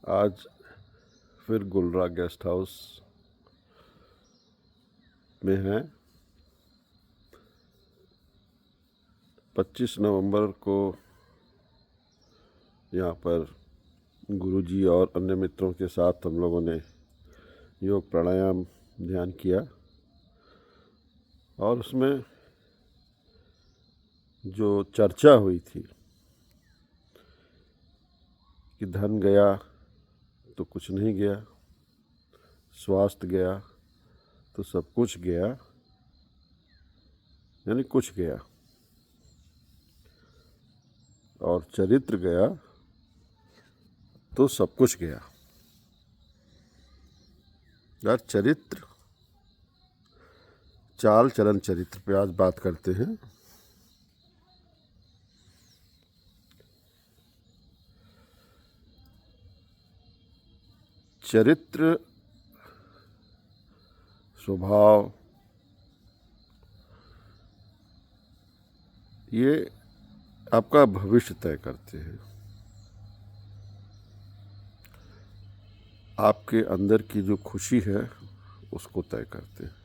आज फिर गुलरा guest house में हैं। 25 नवंबर को यहाँ पर गुरुजी और अन्य मित्रों के साथ हम लोगों ने योग प्राणायाम ध्यान किया और उसमें जो चर्चा हुई थी कि धन गया तो कुछ नहीं गया, स्वास्थ्य गया तो सब कुछ गया, यानी कुछ गया, और चरित्र गया तो सब कुछ गया। यार चरित्र, चाल चलन चरित्र पे आज बात करते हैं। चरित्र, स्वभाव, ये आपका भविष्य तय करते हैं। आपके अंदर की जो खुशी है उसको तय करते हैं।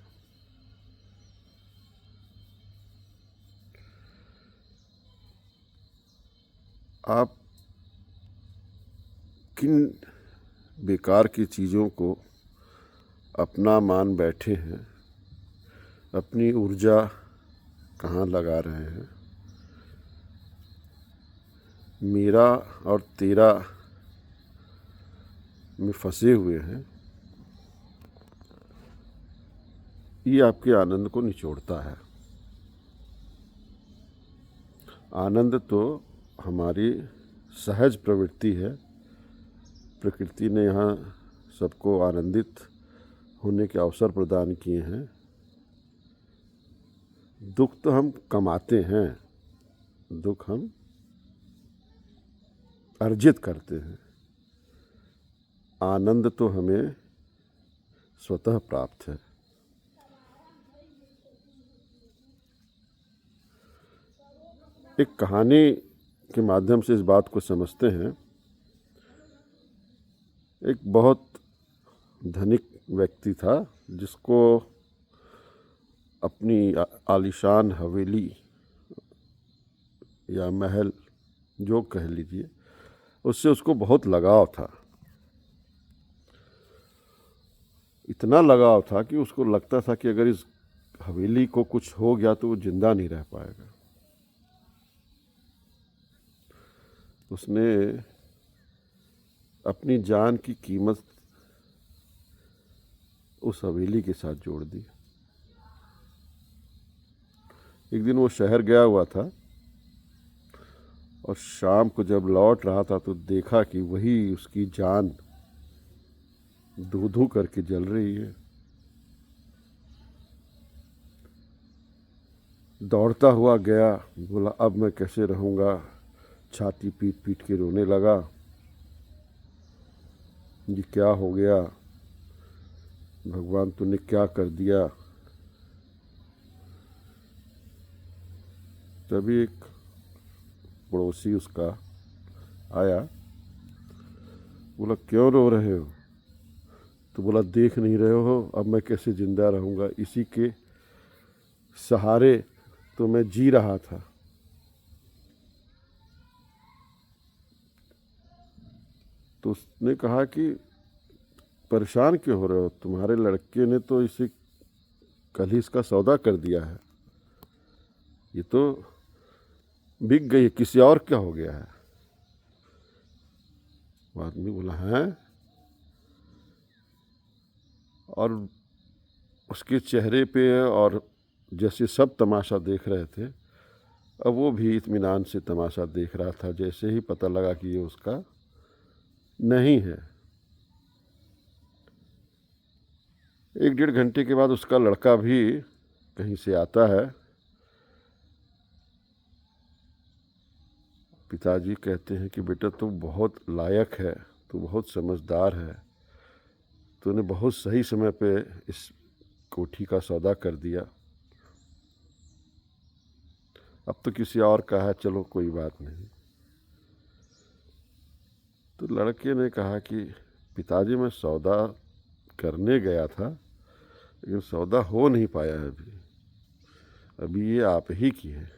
आप किन बेकार की चीज़ों को अपना मान बैठे हैं, अपनी ऊर्जा कहाँ लगा रहे हैं, मेरा और तेरा में फंसे हुए हैं, ये आपके आनंद को निचोड़ता है। आनंद तो हमारी सहज प्रवृत्ति है। प्रकृति ने यहाँ सबको आनंदित होने के अवसर प्रदान किए हैं। दुख तो हम कमाते हैं, दुख हम अर्जित करते हैं। आनंद तो हमें स्वतः प्राप्त है। एक कहानी के माध्यम से इस बात को समझते हैं। एक बहुत धनिक व्यक्ति था जिसको अपनी आलीशान हवेली या महल जो कह लीजिए, उससे उसको बहुत लगाव था। इतना लगाव था कि उसको लगता था कि अगर इस हवेली को कुछ हो गया तो वो जिंदा नहीं रह पाएगा। उसने अपनी जान की कीमत उस हवेली के साथ जोड़ दी। एक दिन वो शहर गया हुआ था और शाम को जब लौट रहा था तो देखा कि वही उसकी जान धू धू करके जल रही है। दौड़ता हुआ गया, बोला अब मैं कैसे रहूँगा। छाती पीट पीट के रोने लगा, ये क्या हो गया, भगवान तूने क्या कर दिया। तभी एक पड़ोसी उसका आया, बोला क्यों रो रहे हो। तो बोला देख नहीं रहे हो अब मैं कैसे जिंदा रहूँगा, इसी के सहारे तो मैं जी रहा था। तो उसने कहा कि परेशान क्यों हो रहे हो, तुम्हारे लड़के ने तो इसे कल ही इसका सौदा कर दिया है, ये तो बिक गई, किसी और क्या हो गया है। वो आदमी बोला है, और उसके चेहरे पे और जैसे सब तमाशा देख रहे थे, अब वो भी इत्मीनान से तमाशा देख रहा था। जैसे ही पता लगा कि ये उसका नहीं है, 1-1.5 घंटे के बाद उसका लड़का भी कहीं से आता है। पिताजी कहते हैं कि बेटा तू बहुत लायक है, तू बहुत समझदार है, तूने बहुत सही समय पे इस कोठी का सौदा कर दिया। अब तो किसी और का है, चलो कोई बात नहीं। तो लड़के ने कहा कि पिताजी मैं सौदा करने गया था, लेकिन सौदा हो नहीं पाया है अभी ये आप ही की है।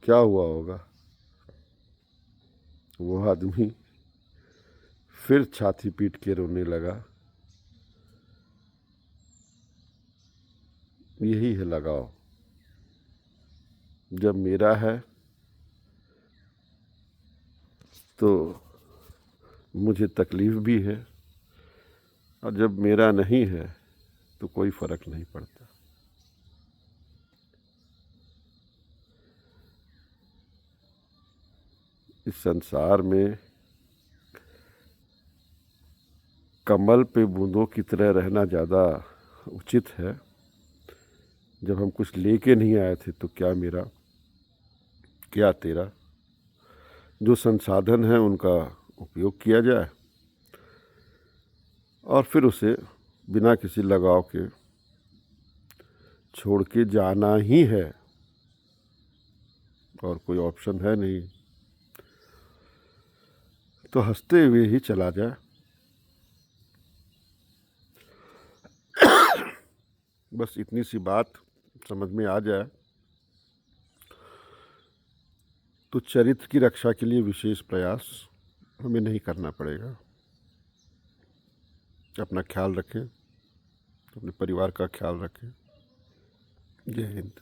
क्या हुआ होगा? वो आदमी फिर छाती पीट के रोने लगा। यही है लगाव। जब मेरा है तो मुझे तकलीफ़ भी है, और जब मेरा नहीं है तो कोई फ़र्क नहीं पड़ता। इस संसार में कमल पे बूंदों की तरह रहना ज़्यादा उचित है। जब हम कुछ लेके नहीं आए थे तो क्या मेरा क्या तेरा, जो संसाधन है उनका उपयोग किया जाए और फिर उसे बिना किसी लगाव के छोड़ के जाना ही है, और कोई ऑप्शन है नहीं। तो हंसते हुए ही चला जाए। बस इतनी सी बात समझ में आ जाए तो चरित्र की रक्षा के लिए विशेष प्रयास हमें नहीं करना पड़ेगा। अपना ख्याल रखें, अपने परिवार का ख्याल रखें। जय हिंद।